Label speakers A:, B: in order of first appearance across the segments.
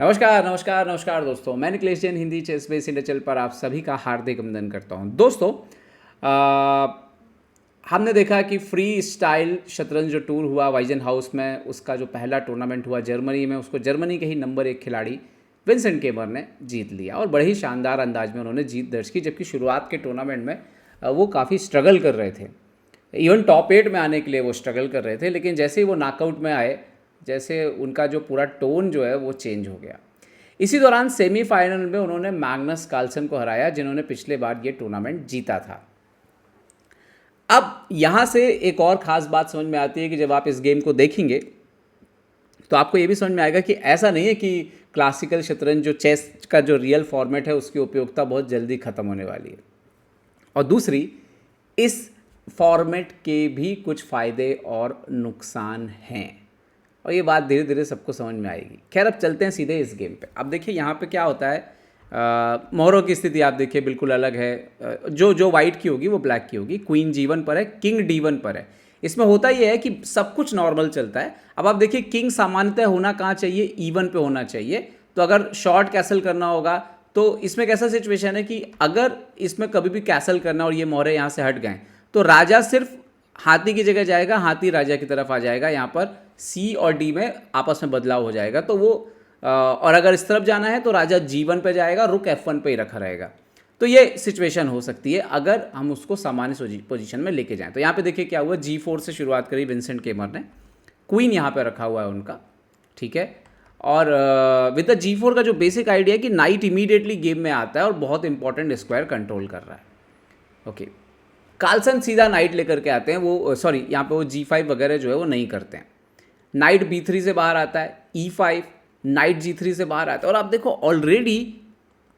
A: नमस्कार नमस्कार नमस्कार दोस्तों, मैं Nikhilesh Jain Hindi chess base India channel पर आप सभी का हार्दिक अभिनंदन करता हूं। दोस्तों, हमने देखा कि फ्री स्टाइल शतरंज जो टूर हुआ वाइजन हाउस में, उसका जो पहला टूर्नामेंट हुआ जर्मनी में, उसको जर्मनी के ही नंबर 1 खिलाड़ी विंसेंट केमर ने जीत लिया और बड़े ही शानदार अंदाज में उन्होंने जीत दर्ज की। जबकि शुरुआत के टूर्नामेंट में वो काफ़ी स्ट्रगल कर रहे थे, इवन टॉप 8 में आने के लिए वो स्ट्रगल कर रहे थे। लेकिन जैसे ही वो नॉकआउट में आए, जैसे उनका जो पूरा टोन जो है वो चेंज हो गया। इसी दौरान सेमीफाइनल में उन्होंने मैग्नस कार्लसन को हराया, जिन्होंने पिछले बार ये टूर्नामेंट जीता था। अब यहाँ से एक और ख़ास बात समझ में आती है कि जब आप इस गेम को देखेंगे तो आपको ये भी समझ में आएगा कि ऐसा नहीं है कि क्लासिकल शतरंज जो चेस का जो रियल फॉर्मेट है उसकी उपयोगिता बहुत जल्दी ख़त्म होने वाली है। और दूसरी, इस फॉर्मेट के भी कुछ फ़ायदे और नुकसान हैं और ये बात धीरे धीरे सबको समझ में आएगी। खैर, अब चलते हैं सीधे इस गेम पे। अब देखिए यहाँ पे क्या होता है, मोहरों की स्थिति आप देखिए बिल्कुल अलग है। जो वाइट की होगी वो ब्लैक की होगी। क्वीन G1 पर है, किंग D1 पर है। इसमें होता ये है कि सब कुछ नॉर्मल चलता है। अब आप देखिए, किंग सामान्यतः होना कहाँ चाहिए, E1 पे होना चाहिए। तो अगर शॉर्ट कैसल करना होगा तो इसमें कैसा सिचुएशन है कि अगर इसमें कभी भी कैसल करना और ये मोहरे यहाँ से हट गए तो राजा सिर्फ हाथी की जगह जाएगा, हाथी राजा की तरफ आ जाएगा। यहाँ पर C और D में आपस में बदलाव हो जाएगा। तो वो और अगर इस तरफ जाना है तो राजा G1 पे जाएगा, रुक F1 पे ही रखा रहेगा। तो ये सिचुएशन हो सकती है अगर हम उसको सामान्य पोजीशन में लेके जाएं। तो यहाँ पे देखिए क्या हुआ, G4 से शुरुआत करी विंसेंट केमर ने। क्वीन यहाँ पे रखा हुआ है उनका, ठीक है। और विद द G4 का जो बेसिक आइडिया है कि नाइट इमीडिएटली गेम में आता है और बहुत इंपॉर्टेंट स्क्वायर कंट्रोल कर रहा है। ओके, कार्लसन सीधा नाइट लेकर के आते हैं। वो सॉरी, यहाँ पे वो G5 वगैरह जो है वो नहीं करते हैं। नाइट B3 से बाहर आता है, E5, नाइट G3 से बाहर आता है। और आप देखो ऑलरेडी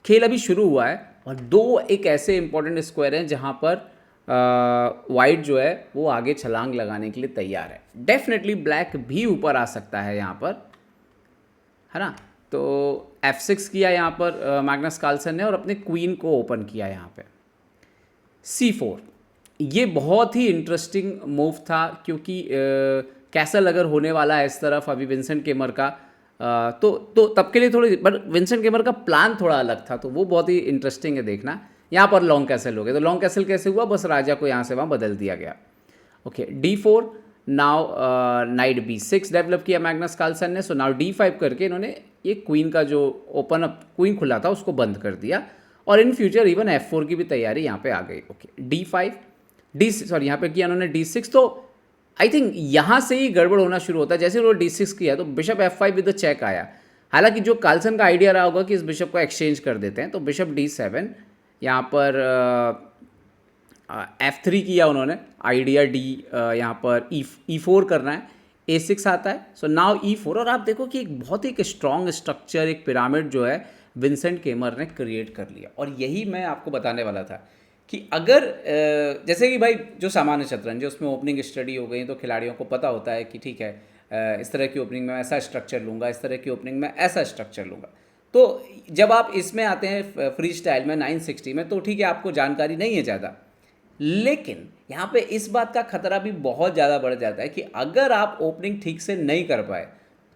A: खेल अभी शुरू हुआ है और दो एक ऐसे इंपॉर्टेंट स्क्वायर हैं जहाँ पर वाइट जो है वो आगे छलांग लगाने के लिए तैयार है। डेफिनेटली ब्लैक भी ऊपर आ सकता है यहाँ पर, है ना। तो F6 किया यहाँ पर मैग्नस कार्लसन ने और अपने क्वीन को ओपन किया यहाँ पे। C4, ये बहुत ही इंटरेस्टिंग मूव था क्योंकि कैसल अगर होने वाला है इस तरफ अभी विंसेंट केमर का, तो तब के लिए थोड़ी, बट विंसेंट केमर का प्लान थोड़ा अलग था, तो वो बहुत ही इंटरेस्टिंग है देखना। यहाँ पर लॉन्ग कैसल हो गया। तो लॉन्ग कैसल कैसे हुआ, बस राजा को यहाँ से वहाँ बदल दिया गया। Okay, D4, now night B6 develop किया मैग्नस कार्लसन ने। सो नाउ D5 करके इन्होंने ये क्वीन का जो ओपन अप क्वीन खुला था उसको बंद कर दिया और इन फ्यूचर इवन F4 की भी तैयारी यहाँ पे आ गई। ओके, D5, सॉरी यहाँ पे किया उन्होंने D6। तो आई थिंक यहाँ से ही गड़बड़ होना शुरू होता है। जैसे उन्होंने D6 किया तो bishop F5 with the check आया। हालांकि जो कार्लसन का आइडिया रहा होगा कि इस बिशप को एक्सचेंज कर देते हैं, तो बिशप D7, यहाँ पर F3 किया उन्होंने। आइडिया यहाँ पर E4 करना है, A6 आता है। So now E4। और आप देखो कि एक बहुत ही स्ट्रॉन्ग स्ट्रक्चर, एक पिरामिड जो है विंसेंट केमर ने क्रिएट कर लिया। और यही मैं आपको बताने वाला था कि अगर जैसे कि भाई जो सामान्य शतरंज है उसमें ओपनिंग स्टडी हो गई तो खिलाड़ियों को पता होता है कि ठीक है, इस तरह की ओपनिंग में ऐसा स्ट्रक्चर लूँगा, इस तरह की ओपनिंग में ऐसा स्ट्रक्चर लूँगा। तो जब आप इसमें आते हैं फ्री स्टाइल में 960 में, तो ठीक है आपको जानकारी नहीं है ज़्यादा, लेकिन यहाँ पे इस बात का खतरा भी बहुत ज़्यादा बढ़ जाता है कि अगर आप ओपनिंग ठीक से नहीं कर पाए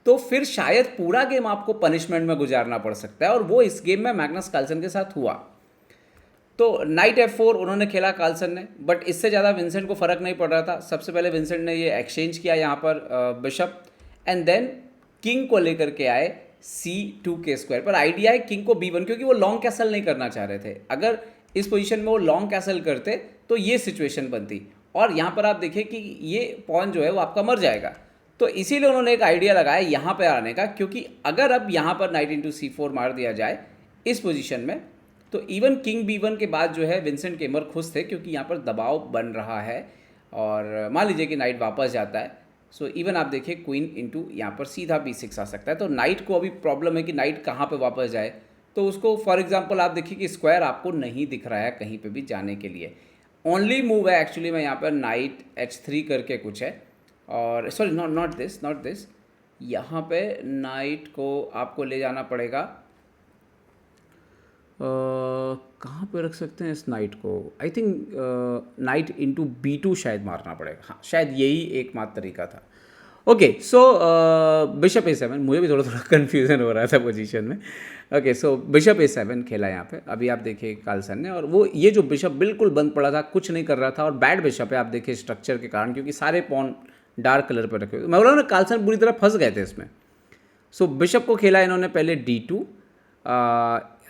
A: तो फिर शायद पूरा गेम आपको पनिशमेंट में गुजारना पड़ सकता है। और वो इस गेम में मैग्नस कार्लसन के साथ हुआ। तो नाइट F4 उन्होंने खेला कार्लसन ने, बट इससे ज़्यादा विंसेंट को फ़र्क नहीं पड़ रहा था। सबसे पहले विंसेंट ने ये एक्सचेंज किया यहाँ पर बिशप, एंड देन किंग को लेकर के आए C2 के स्क्वायर पर। आइडिया है किंग को B1, क्योंकि वो लॉन्ग कैसल नहीं करना चाह रहे थे। अगर इस पोजीशन में वो लॉन्ग कैसल करते तो ये सिचुएशन बनती और यहाँ पर आप देखिए कि ये पॉन जो है वो आपका मर जाएगा। तो इसीलिए उन्होंने एक आइडिया लगाया यहाँ पे आने का, क्योंकि अगर अब यहाँ पर नाइट इंटू C4 मार दिया जाए इस पोजीशन में, तो इवन किंग B1 के बाद जो है विंसेंट केमर खुश थे, क्योंकि यहाँ पर दबाव बन रहा है। और मान लीजिए कि नाइट वापस जाता है, सो इवन आप देखिए क्वीन इंटू यहाँ पर सीधा B6 आ सकता है। तो नाइट को अभी प्रॉब्लम है कि नाइट कहाँ पे वापस जाए। तो उसको फॉर एग्जांपल आप देखिए कि स्क्वायर आपको नहीं दिख रहा है कहीं पे भी जाने के लिए। ओनली मूव है एक्चुअली में यहाँ पर नाइट H3 करके कुछ है, और सॉरी नॉट दिस, यहाँ पे नाइट को आपको ले जाना पड़ेगा। कहाँ पे रख सकते हैं इस नाइट को, I think night into B2 शायद मारना पड़ेगा। हाँ, शायद यही एकमात्र तरीका था। ओके सो बिशप A7, मुझे भी थोड़ा थोड़ा कन्फ्यूज़न हो रहा था पोजीशन में। ओके सो बिशप A7 खेला यहाँ पे, अभी आप देखिए कार्लसन ने, और वो ये जो बिशप बिल्कुल बंद पड़ा था, कुछ नहीं कर रहा था, और बैड बिशप है आप देखिए स्ट्रक्चर के कारण, क्योंकि सारे पॉन डार्क कलर पर रखे हुए। मैं बोला ना कार्लसन पूरी तरह फंस गए थे इसमें। सो बिशप को खेला इन्होंने पहले D2।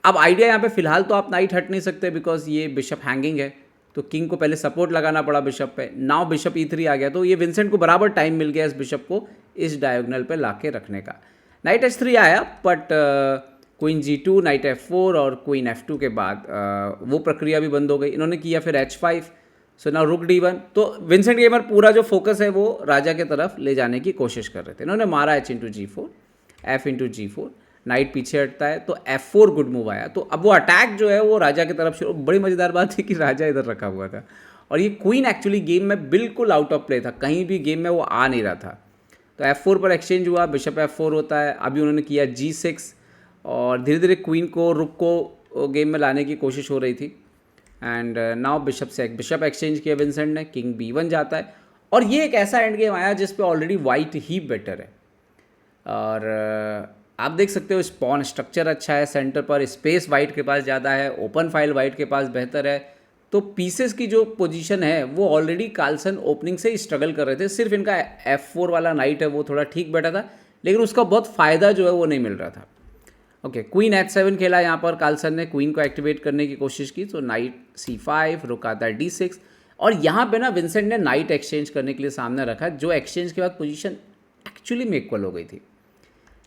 A: अब आइडिया यहाँ पे फिलहाल तो आप नाइट हट नहीं सकते बिकॉज ये बिशप हैंगिंग है, तो किंग को पहले सपोर्ट लगाना पड़ा बिशप पे। नाउ बिशप E3 आ गया, तो ये विंसेंट को बराबर टाइम मिल गया इस बिशप को इस डायगोनल पे लाके रखने का। नाइट H3 आया, but queen G2, night F4 और क्वीन F2 के बाद वो प्रक्रिया भी बंद हो गई। इन्होंने किया फिर H5, सो नाउ रुक D1। तो विंसेंट गेमर पूरा जो फोकस है वो राजा के तरफ ले जाने की कोशिश कर रहे थे। इन्होंने मारा H/G4, F/G4, नाइट पीछे हटता है, तो F4 गुड मूव आया। तो अब वो अटैक जो है वो राजा की तरफ शुरू। बड़ी मज़ेदार बात है कि राजा इधर रखा हुआ था, और ये क्वीन एक्चुअली गेम में बिल्कुल आउट ऑफ प्ले था, कहीं भी गेम में वो आ नहीं रहा था। तो F4 पर एक्सचेंज हुआ, बिशप F4 होता है। अभी उन्होंने किया G6, और धीरे धीरे क्वीन को, रुक को गेम में लाने की कोशिश हो रही थी। एंड नाउ बिशप एक्सचेंज किया विंसेंट ने, किंग B1 जाता है, और ये एक ऐसा एंड गेम आया जिस पे ऑलरेडी वाइट ही बेटर है। और आप देख सकते हो स्पॉन स्ट्रक्चर अच्छा है, सेंटर पर स्पेस वाइट के पास ज़्यादा है, ओपन फाइल वाइट के पास बेहतर है। तो पीसेस की जो पोजीशन है वो ऑलरेडी कार्लसन ओपनिंग से ही स्ट्रगल कर रहे थे। सिर्फ इनका F4 वाला नाइट है वो थोड़ा ठीक बैठा था, लेकिन उसका बहुत फ़ायदा जो है वो नहीं मिल रहा था। ओके, क्वीन H7 खेला यहाँ पर कार्लसन ने, क्वीन को एक्टिवेट करने की कोशिश की। तो नाइट C5, रुक आता है D6, और यहाँ पे ना विंसेंट ने नाइट एक्सचेंज करने के लिए सामने रखा, जो एक्सचेंज के बाद पोजीशन एक्चुअली में इक्वल हो गई थी।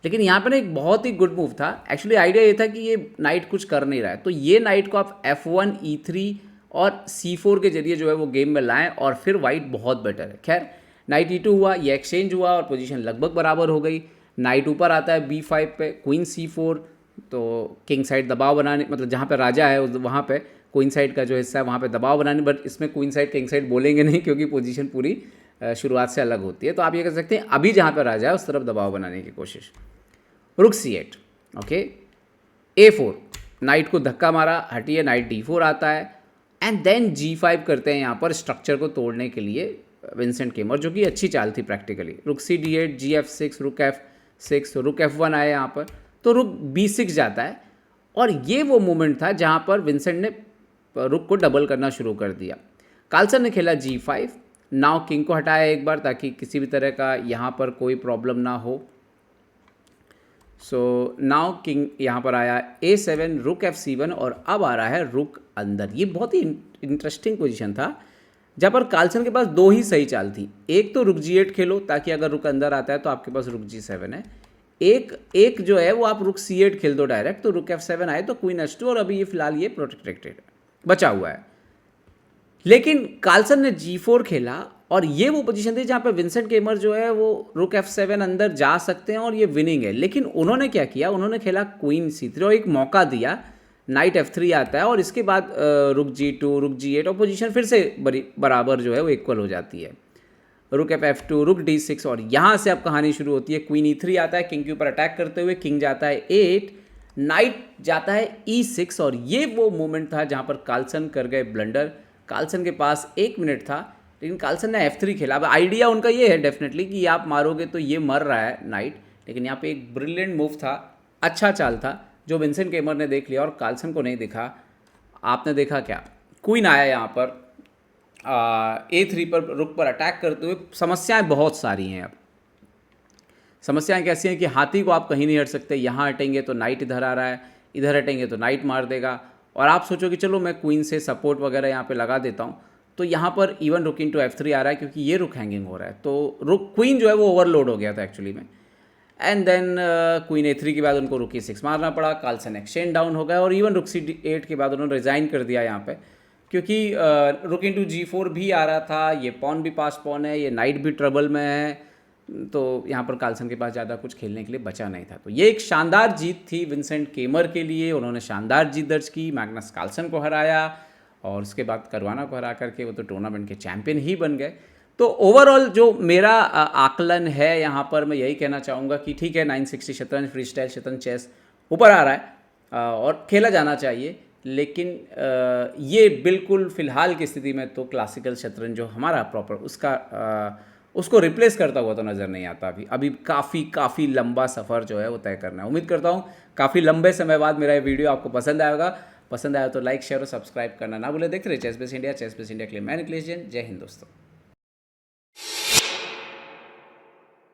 A: लेकिन यहाँ पे ना एक बहुत ही गुड मूव था। एक्चुअली आइडिया ये था कि ये नाइट कुछ कर नहीं रहा है, तो ये नाइट को आप F1, E3 और C4 के जरिए जो है वो गेम में लाएं, और फिर वाइट बहुत बेटर है। खैर नाइट E2 हुआ, ये एक्सचेंज हुआ, और पोजीशन लगभग बराबर हो गई। नाइट ऊपर आता है B5 पे, क्वीन C4, तो किंग साइड दबाव बनाने, मतलब जहाँ पे राजा है वहाँ पे क्वीन साइड का जो हिस्सा है वहाँ पे दबाव बनाने, बट इसमें क्वीन साइड किंग साइड बोलेंगे नहीं, क्योंकि पोजीशन पूरी शुरुआत से अलग होती है। तो आप ये कह सकते हैं अभी जहाँ पे राजा है उस तरफ दबाव बनाने की कोशिश। रुक C8, ओके, A4, नाइट को धक्का मारा, हटिए, नाइट D4 आता है, एंड देन G5 करते हैं यहाँ पर स्ट्रक्चर को तोड़ने के लिए विंसेंट केमर, जो कि अच्छी चाल थी प्रैक्टिकली। रुक C8, GF6, रुक F6, रुक F1 आया यहाँ पर, तो रुक B6 जाता है, और ये वो मोमेंट था जहाँ पर विंसेंट ने रुक को डबल करना शुरू कर दिया। कार्लसन ने खेला G5, नाउ किंग को हटाया एक बार ताकि किसी भी तरह का यहाँ पर कोई प्रॉब्लम ना हो। सो नाउ किंग यहाँ पर आया A7, रुक F7, और अब आ रहा है रुक अंदर। ये बहुत ही इंटरेस्टिंग पोजीशन था, जहाँ पर कार्लसन के पास दो ही सही चाल थी। एक तो रुक G8 खेलो ताकि अगर रुक अंदर आता है तो आपके पास रुक G7 है। एक जो है वो आप रुक C8 खेल दो डायरेक्ट, तो रुक F7 आए तो क्वीन H2, और अभी ये फिलहाल ये प्रोटेक्टेड बचा हुआ है। लेकिन कार्लसन ने G4 खेला, और ये वो पोजीशन थी जहाँ पे विंसेंट केमर जो है वो रुक F7 अंदर जा सकते हैं और ये विनिंग है। लेकिन उन्होंने क्या किया, उन्होंने खेला क्वीन C3 और एक मौका दिया, नाइट F3 आता है, और इसके बाद रुक G2, रुक G8, और पोजीशन फिर से बराबर जो है वो इक्वल हो जाती है। रुक F2, रुक D6, और यहाँ से अब कहानी शुरू होती है। क्वीन E3 आता है, किंग के ऊपर अटैक करते हुए, किंग जाता है 8, नाइट जाता है E6, और ये वो मोमेंट था जहाँ पर कार्लसन कर गए ब्लंडर। कार्लसन के पास 1 मिनट था, लेकिन कार्लसन ने F3 खेला। अब आइडिया उनका ये है डेफिनेटली कि आप मारोगे तो ये मर रहा है नाइट, लेकिन यहाँ पे एक ब्रिलियंट मूव था, अच्छा चाल था, जो विंसेंट केमर ने देख लिया और कार्लसन को नहीं दिखा। आपने देखा क्या, क्वीन आया यहाँ पर A3 पर, रुक पर अटैक करते हुए। समस्याएं बहुत सारी हैं। अब समस्याएं कैसी हैं कि हाथी को आप कहीं नहीं हट सकते, यहाँ हटेंगे तो नाइट इधर आ रहा है, इधर हटेंगे तो नाइट मार देगा, और आप सोचो कि चलो मैं क्वीन से सपोर्ट वगैरह यहाँ पे लगा देता हूँ, तो यहाँ पर इवन रुक इनटू F3 आ रहा है क्योंकि ये रुक हैंगिंग हो रहा है, तो रुक क्वीन जो है वो ओवरलोड हो गया था एक्चुअली में। एंड देन क्वीन A3 के बाद उनको रुक E6 मारना पड़ा, कार्लसन एक्सचेंज डाउन हो गया, और इवन रुक C8 के बाद उन्होंने रिज़ाइन कर दिया यहाँ पे, क्योंकि रुक इनटू G4 भी आ रहा था, ये पॉन भी पास पॉन है, ये नाइट भी ट्रबल में है, तो यहाँ पर कार्लसन के पास ज़्यादा कुछ खेलने के लिए बचा नहीं था। तो ये एक शानदार जीत थी विंसेंट केमर के लिए, उन्होंने शानदार जीत दर्ज की, मैग्नस कार्लसन को हराया, और उसके बाद करुआना को हरा करके वो तो टूर्नामेंट के चैंपियन ही बन गए। तो ओवरऑल जो मेरा आकलन है यहाँ पर, मैं यही कहना चाहूँगा कि ठीक है, 960 शतरंज, फ्री स्टाइल शतरंज, चेस ऊपर आ रहा है और खेला जाना चाहिए, लेकिन ये बिल्कुल फ़िलहाल की स्थिति में तो क्लासिकल शतरंज जो हमारा प्रॉपर उसका उसको रिप्लेस करता हुआ तो नज़र नहीं आता अभी। अभी काफ़ी लंबा सफ़र जो है वो तय करना है। उम्मीद करता हूँ काफ़ी लंबे समय बाद मेरा ये वीडियो आपको पसंद आएगा। पसंद आया तो लाइक शेयर और सब्सक्राइब करना ना भूलें। देखते रहिए चेस बेस इंडिया के लिए मैं निखिलेश जैन। जय हिंद दोस्तों।